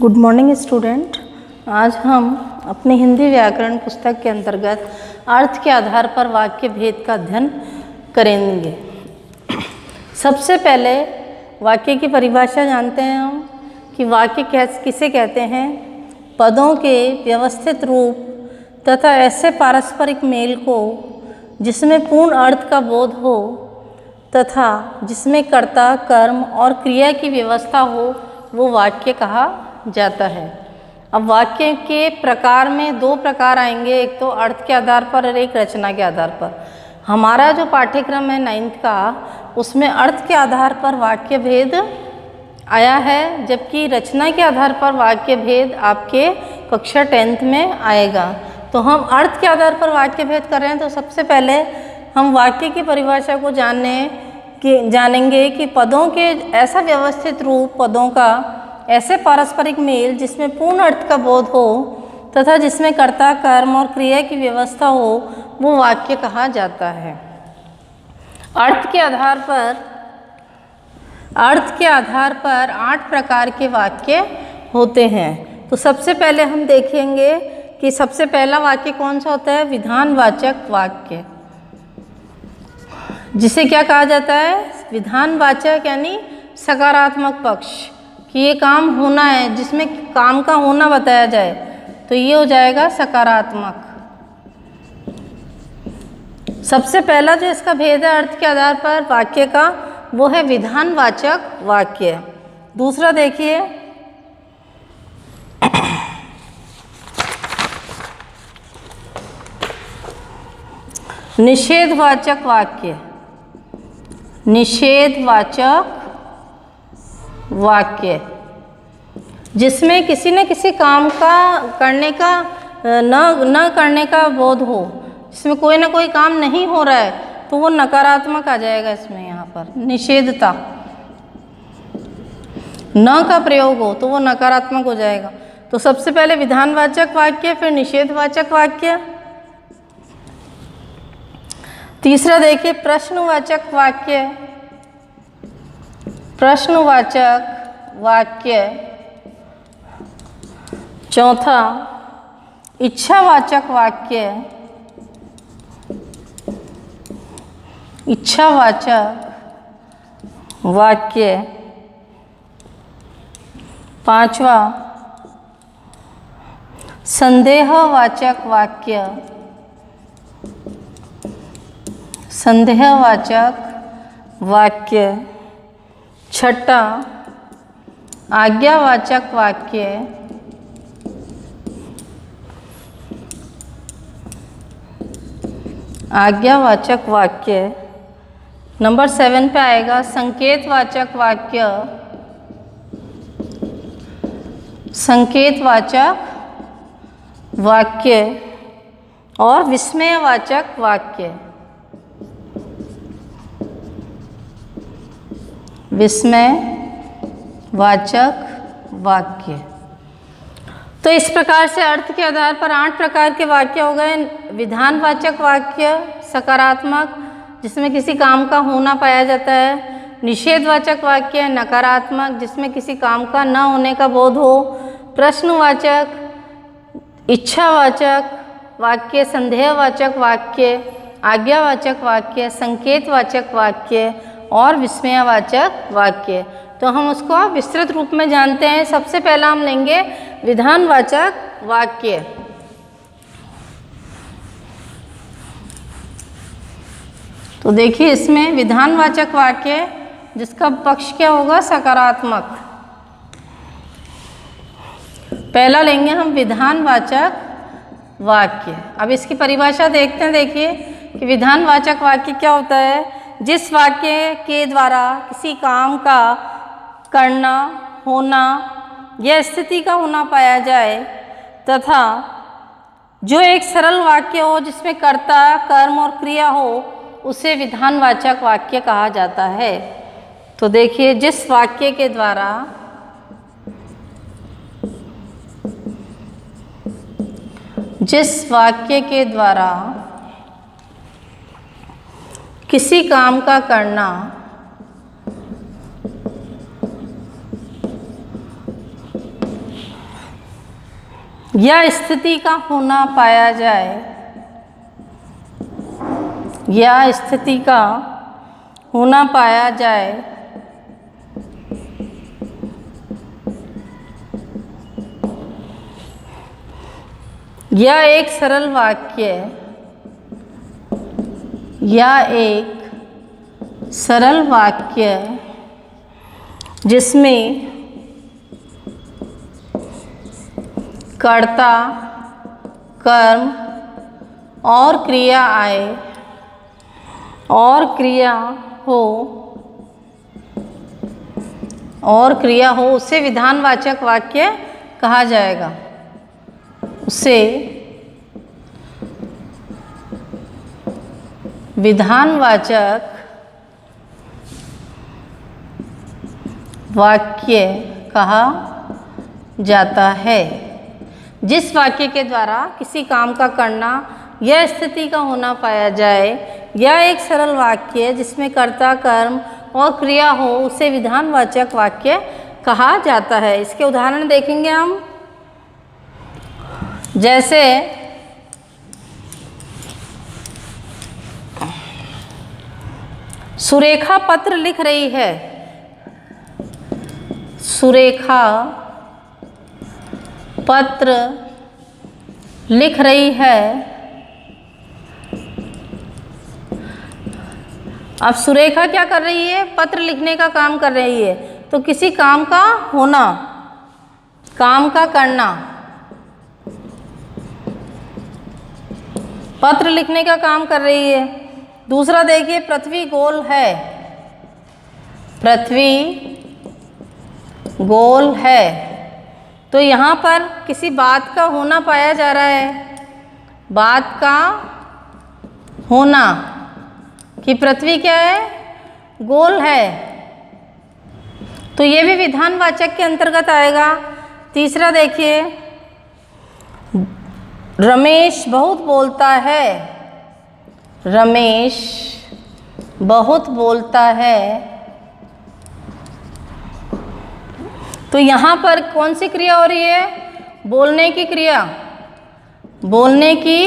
Good morning student. आज हम अपनी हिंदी व्याकरण पुस्तक के अंतर्गत अर्थ के आधार पर वाक्य भेद का अध्ययन करेंगे। सबसे पहले वाक्य की परिभाषा जानते हैं हम कि वाक्य किसे कहते हैं। पदों के व्यवस्थित रूप तथा ऐसे पारस्परिक मेल को जिसमें पूर्ण अर्थ का बोध हो तथा जिसमें कर्ता, कर्म और क्रिया की व्यवस्था हो, वो वाक्य कहा जाता है। अब वाक्य के प्रकार में दो प्रकार आएंगे, एक तो अर्थ के आधार पर और एक रचना के आधार पर। हमारा जो पाठ्यक्रम है 9th का, उसमें अर्थ के आधार पर वाक्य भेद आया है, जबकि रचना के आधार पर वाक्य भेद आपके कक्षा 10th में आएगा। तो हम अर्थ के आधार पर वाक्य भेद कर रहे हैं, तो सबसे पहले हम वाक्य की परिभाषा को जानेंगे कि पदों के ऐसा व्यवस्थित रूप, पदों का ऐसे पारस्परिक मेल जिसमें पूर्ण अर्थ का बोध हो तथा जिसमें कर्ता, कर्म और क्रिया की व्यवस्था हो, वो वाक्य कहा जाता है। अर्थ के आधार पर 8 प्रकार के वाक्य होते हैं। तो सबसे पहले हम देखेंगे कि सबसे पहला वाक्य कौन सा होता है। विधानवाचक वाक्य, जिसे क्या कहा जाता है, विधानवाचक यानी सकारात्मक पक्ष कि ये काम होना है, जिसमें काम का होना बताया जाए, तो ये हो जाएगा सकारात्मक। सबसे पहला जो इसका भेद है अर्थ के आधार पर वाक्य का, वो है विधानवाचक वाक्य। दूसरा देखिए, निषेधवाचक वाक्य। निषेधवाचक वाक्य जिसमें किसी न किसी काम का करने का न करने का बोध हो, जिसमें कोई ना कोई काम नहीं हो रहा है, तो वो नकारात्मक आ जाएगा। इसमें यहाँ पर निषेधता, न का प्रयोग हो तो वो नकारात्मक हो जाएगा। तो सबसे पहले विधानवाचक वाक्य, फिर निषेधवाचक वाक्य। तीसरा देखिए, प्रश्नवाचक वाक्य। प्रश्नवाचक वाक्य। चौथा, इच्छावाचक वाक्य। इच्छावाचक वाक्य। पांचवा, संदेहवाचक वाक्य। संदेहवाचक वाक्य। छठा, आज्ञावाचक वाक्य। आज्ञावाचक वाक्य। नंबर 7 पे आएगा संकेतवाचक वाक्य। संकेतवाचक वाक्य और विस्मयवाचक वाक्य। विस्मयवाचक वाक्य। तो इस प्रकार से अर्थ के आधार पर 8 प्रकार के वाक्य हो गए। विधानवाचक वाक्य सकारात्मक, जिसमें किसी काम का होना पाया जाता है। निषेधवाचक वाक्य नकारात्मक, जिसमें किसी काम का न होने का बोध हो। प्रश्नवाचक, इच्छावाचक वाक्य, संदेहवाचक वाक्य, आज्ञावाचक वाक्य, संकेतवाचक वाक्य और विस्मयवाचक वाक्य। तो हम उसको विस्तृत रूप में जानते हैं। सबसे पहला हम लेंगे विधानवाचक वाक्य। तो देखिए, इसमें विधानवाचक वाक्य जिसका पक्ष क्या होगा, सकारात्मक। पहला लेंगे हम विधानवाचक वाक्य। अब इसकी परिभाषा देखते हैं। देखिए कि विधानवाचक वाक्य क्या होता है। जिस वाक्य के द्वारा किसी काम का करना, होना या स्थिति का होना पाया जाए तथा जो एक सरल वाक्य हो, जिसमें कर्ता, कर्म और क्रिया हो, उसे विधानवाचक वाक्य कहा जाता है। तो देखिए, जिस वाक्य के द्वारा किसी काम का करना, या स्थिति का होना पाया जाए, या स्थिति का होना पाया जाए, या एक सरल वाक्य, या एक सरल वाक्य जिसमें कर्ता, कर्म और क्रिया आए और क्रिया हो, उसे विधानवाचक वाक्य कहा जाएगा। उसे विधानवाचक वाक्य कहा जाता है। जिस वाक्य के द्वारा किसी काम का करना या स्थिति का होना पाया जाए, या एक सरल वाक्य जिसमें कर्ता, कर्म और क्रिया हो, उसे विधानवाचक वाक्य कहा जाता है। इसके उदाहरण देखेंगे हम। जैसे सुरेखा पत्र लिख रही है, सुरेखा पत्र लिख रही है। अब सुरेखा क्या कर रही है? पत्र लिखने का काम कर रही है। तो किसी काम का होना, काम का करना, पत्र लिखने का काम कर रही है। दूसरा देखिए, पृथ्वी गोल है, पृथ्वी गोल है। तो यहाँ पर किसी बात का होना पाया जा रहा है, बात का होना कि पृथ्वी क्या है? गोल है। तो ये भी विधानवाचक के अंतर्गत आएगा। तीसरा देखिए, रमेश बहुत बोलता है, रमेश बहुत बोलता है। तो यहाँ पर कौन सी क्रिया हो रही है? बोलने की क्रिया, बोलने की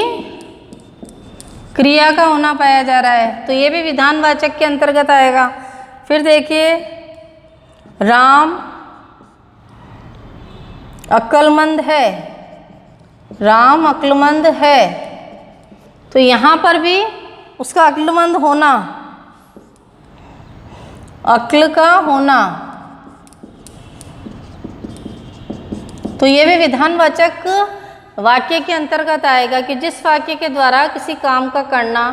क्रिया का होना पाया जा रहा है। तो ये भी विधानवाचक के अंतर्गत आएगा। फिर देखिए, राम अक्लमंद है, राम अक्लमंद है। तो यहाँ पर भी उसका अक्लमंद होना, अक्ल का होना। तो ये भी विधानवाचक वाक्य के अंतर्गत आएगा कि जिस वाक्य के द्वारा किसी काम का करना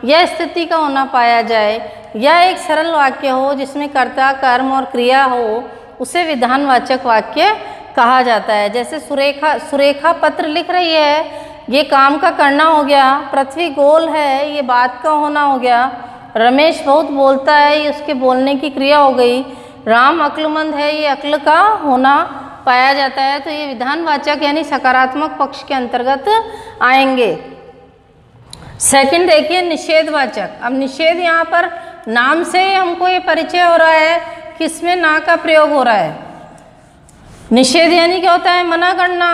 या स्थिति का होना पाया जाए, या एक सरल वाक्य हो जिसमें कर्ता, कर्म और क्रिया हो, उसे विधानवाचक वाक्य कहा जाता है। जैसे सुरेखा पत्र लिख रही है, ये काम का करना हो गया। पृथ्वी गोल है, ये बात का होना हो गया। रमेश बहुत बोलता है, ये उसके बोलने की क्रिया हो गई। राम अक्लमंद है, ये अक्ल का होना पाया जाता है। तो ये विधानवाचक यानी सकारात्मक पक्ष के अंतर्गत आएंगे। सेकंड देखिए, निषेधवाचक। अब निषेध यहाँ पर नाम से ही हमको ये परिचय हो रहा है कि इसमें ना का प्रयोग हो रहा है। निषेध यानी क्या होता है? मना करना,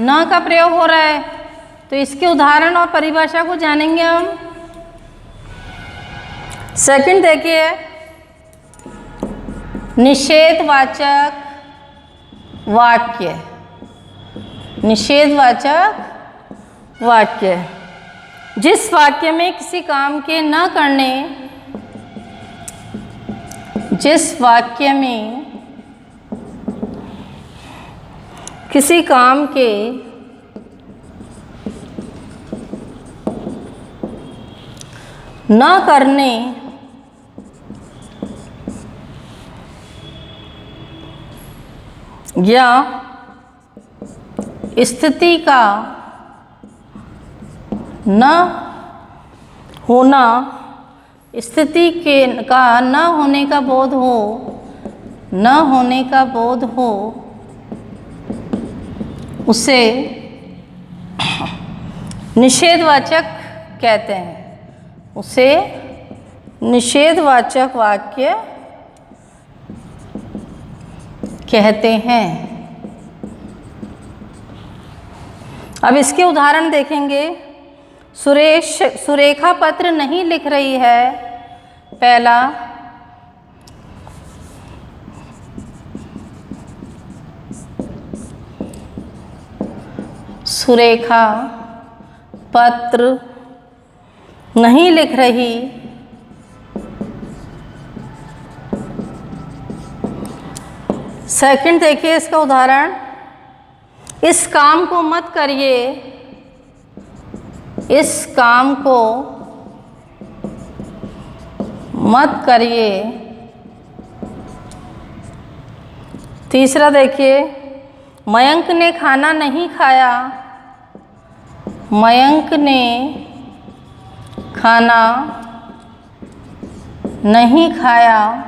ना का प्रयोग हो रहा है। तो इसके उदाहरण और परिभाषा को जानेंगे हम। सेकंड देखिए, निषेधवाचक वाक्य, निषेधवाचक वाक्य जिस वाक्य में किसी काम के न करने, जिस वाक्य में किसी काम के न करने या स्थिति का न होना, स्थिति का न होने का बोध हो, न होने का बोध हो, उसे निषेधवाचक कहते हैं। उसे निषेधवाचक वाक्य कहते हैं। अब इसके उदाहरण देखेंगे। सुरेखा पत्र नहीं लिख रही है। पहला, सुरेखा पत्र नहीं लिख रही। सेकंड देखिए इसका उदाहरण, इस काम को मत करिए। इस काम को मत करिए। तीसरा देखिए, मयंक ने खाना नहीं खाया। मयंक ने खाना नहीं खाया।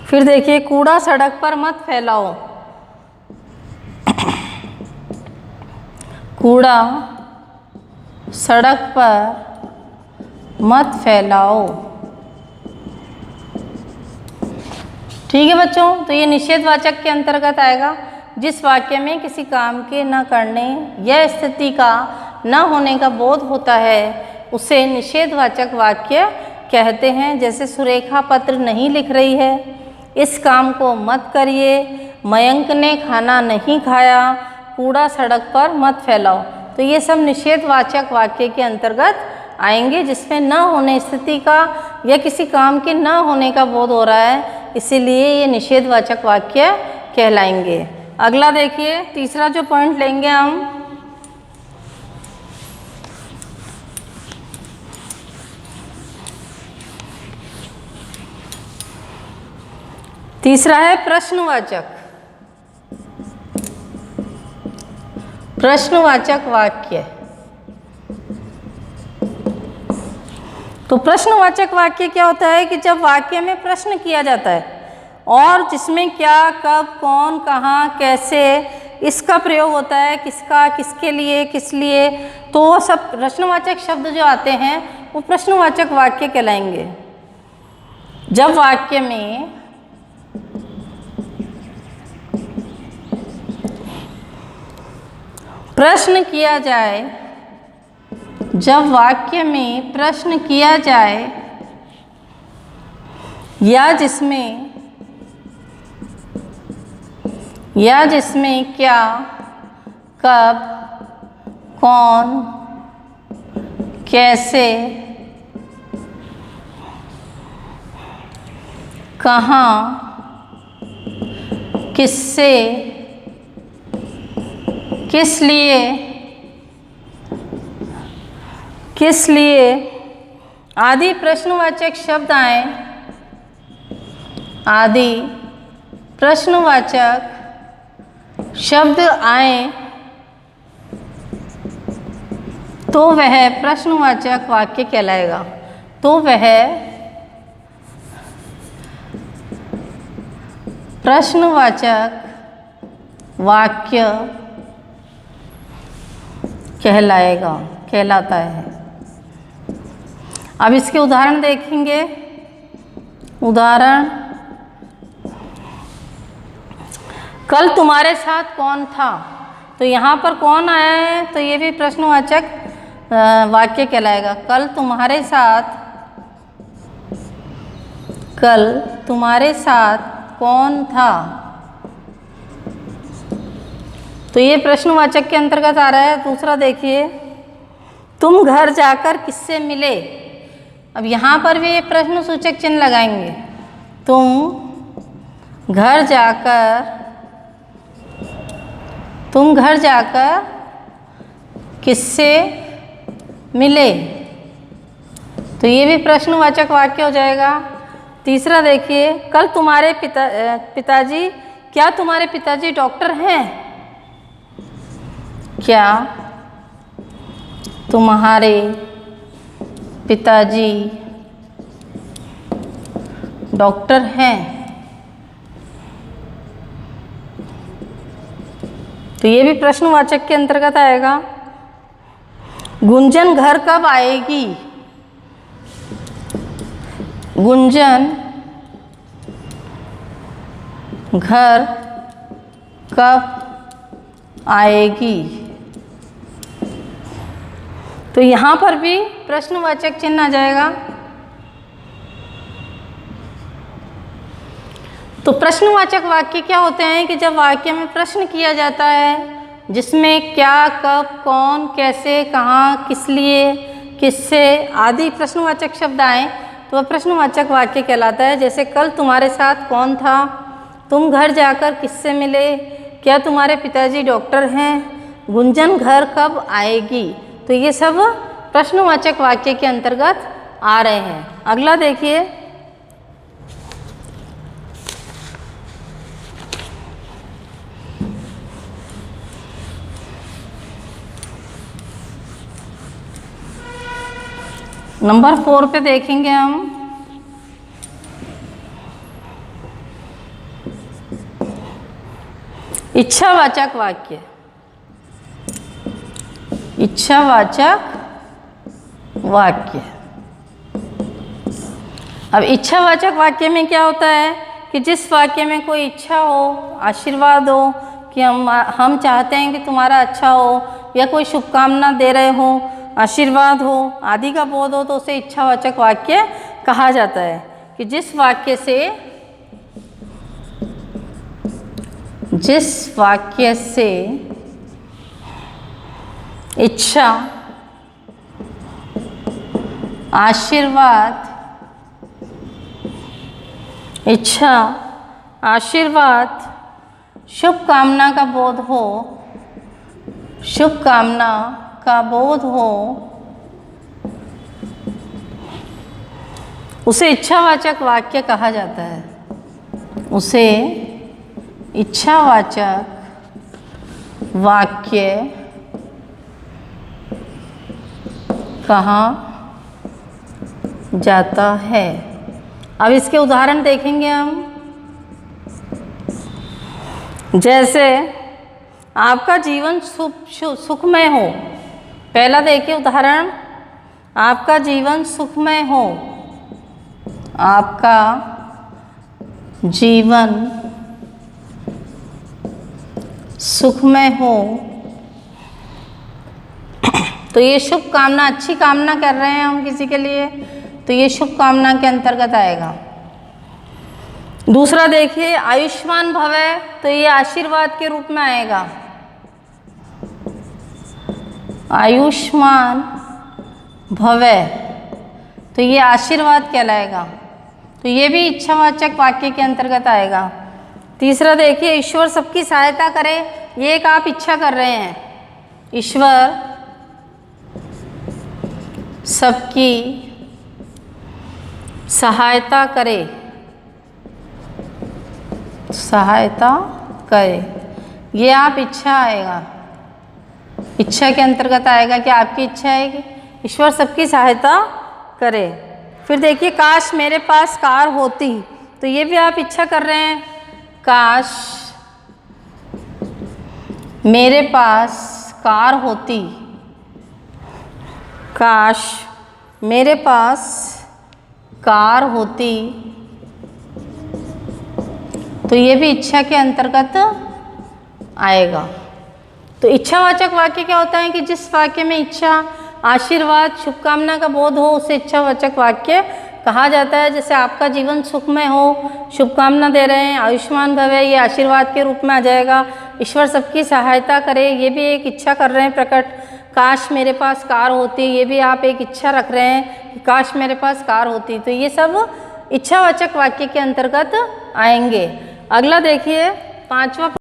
फिर देखिए, कूड़ा सड़क पर मत फैलाओ। कूड़ा सड़क पर मत फैलाओ। ठीक है बच्चों, तो ये निषेधवाचक के अंतर्गत आएगा। जिस वाक्य में किसी काम के न करने या स्थिति का न होने का बोध होता है उसे निषेधवाचक वाक्य कहते हैं। जैसे सुरेखा पत्र नहीं लिख रही है, इस काम को मत करिए, मयंक ने खाना नहीं खाया, कूड़ा सड़क पर मत फैलाओ। तो ये सब निषेधवाचक वाक्य के अंतर्गत आएंगे जिसमें न होने स्थिति का या किसी काम के न होने का बोध हो रहा है, इसीलिए ये निषेधवाचक वाक्य कहलाएंगे। अगला देखिए, तीसरा जो पॉइंट लेंगे हम, तीसरा है प्रश्नवाचक। प्रश्नवाचक वाक्य। तो प्रश्नवाचक वाक्य क्या होता है कि जब वाक्य में प्रश्न किया जाता है और जिसमें क्या, कब, कौन, कहाँ, कैसे इसका प्रयोग होता है, किसका, किसके लिए, किस लिए, तो वो सब प्रश्नवाचक शब्द जो आते हैं वो प्रश्नवाचक वाक्य कहलाएंगे। जब वाक्य में प्रश्न किया जाए, जब वाक्य में प्रश्न किया जाए या जिसमें क्या, कब, कौन, कैसे, कहाँ, किससे, किस लिए आदि प्रश्नवाचक शब्द आए, आदि प्रश्नवाचक शब्द आए तो वह प्रश्नवाचक वाक्य कहलाएगा। तो वह प्रश्नवाचक वाक्य कहलाता है। अब इसके उदाहरण देखेंगे। उदाहरण, कल तुम्हारे साथ कौन था। तो यहाँ पर कौन आया है तो ये भी प्रश्नवाचक वाक्य कहलाएगा। कल तुम्हारे साथ कौन था, तो ये प्रश्नवाचक के अंतर्गत आ रहा है। दूसरा देखिए, तुम घर जाकर किससे मिले। अब यहाँ पर भी प्रश्नसूचक चिन्ह लगाएंगे। तुम घर जाकर किससे मिले, तो ये भी प्रश्नवाचक वाक्य हो जाएगा। तीसरा देखिए, कल तुम्हारे पिताजी, क्या तुम्हारे पिताजी डॉक्टर हैं। क्या तुम्हारे पिताजी डॉक्टर हैं, तो ये भी प्रश्नवाचक के अंतर्गत आएगा। गुंजन घर कब आएगी। गुंजन घर कब आएगी। तो यहाँ पर भी प्रश्नवाचक चिन्ह आ जाएगा। तो प्रश्नवाचक वाक्य क्या होते हैं कि जब वाक्य में प्रश्न किया जाता है जिसमें क्या, कब, कौन, कैसे, कहाँ, किस लिए, किससे आदि प्रश्नवाचक शब्द आए तो वह प्रश्नवाचक वाक्य कहलाता है। जैसे कल तुम्हारे साथ कौन था, तुम घर जाकर किससे मिले, क्या तुम्हारे पिताजी डॉक्टर हैं, गुंजन घर कब आएगी। तो ये सब प्रश्नवाचक वाक्य के अंतर्गत आ रहे हैं। अगला देखिए, नंबर 4 पे देखेंगे हम। इच्छावाचक वाक्य। इच्छावाचक वाक्य। अब इच्छावाचक वाक्य में क्या होता है कि जिस वाक्य में कोई इच्छा हो, आशीर्वाद हो कि हम चाहते हैं कि तुम्हारा अच्छा हो, या कोई शुभकामना दे रहे हो, आशीर्वाद हो आदि का बोध हो, तो उसे इच्छावाचक वाक्य कहा जाता है। कि जिस वाक्य से इच्छा, आशीर्वाद, शुभकामना का बोध हो, उसे इच्छावाचक वाक्य कहा जाता है। उसे इच्छावाचक वाक्य कहा जाता है। अब इसके उदाहरण देखेंगे हम। जैसे आपका जीवन सुखमय हो। पहला देखिए उदाहरण, आपका जीवन सुखमय हो। आपका जीवन सुखमय हो। तो ये शुभ कामना, अच्छी कामना कर रहे हैं हम किसी के लिए, तो ये शुभ कामना के अंतर्गत आएगा। दूसरा देखिए, आयुष्मान भवः, तो ये आशीर्वाद के रूप में आएगा। आयुष्मान भवः, तो ये आशीर्वाद कहलाएगा। तो ये भी इच्छावाचक वाक्य के अंतर्गत आएगा। तीसरा देखिए, ईश्वर सबकी सहायता करे, ये एक आप इच्छा कर रहे हैं। ईश्वर सबकी सहायता करे, ये आप इच्छा आएगा। इच्छा के अंतर्गत आएगा कि आपकी इच्छा है कि ईश्वर सबकी सहायता करे। फिर देखिए, काश मेरे पास कार होती, तो ये भी आप इच्छा कर रहे हैं। काश मेरे पास कार होती, काश मेरे पास कार होती, तो ये भी इच्छा के अंतर्गत आएगा। तो इच्छावाचक वाक्य क्या होता है कि जिस वाक्य में इच्छा, आशीर्वाद, शुभकामना का बोध हो, उसे इच्छावाचक वाक्य कहा जाता है। जैसे आपका जीवन सुखमय हो, शुभकामना दे रहे हैं, आयुष्मान भवः, ये आशीर्वाद के रूप में आ जाएगा। ईश्वर सबकी सहायता करे, ये भी एक इच्छा कर रहे हैं प्रकट। काश मेरे पास कार होती, ये भी आप एक इच्छा रख रहे हैं कि काश मेरे पास कार होती। तो ये सब इच्छावाचक वाक्य के अंतर्गत आएंगे। अगला देखिए, 5वां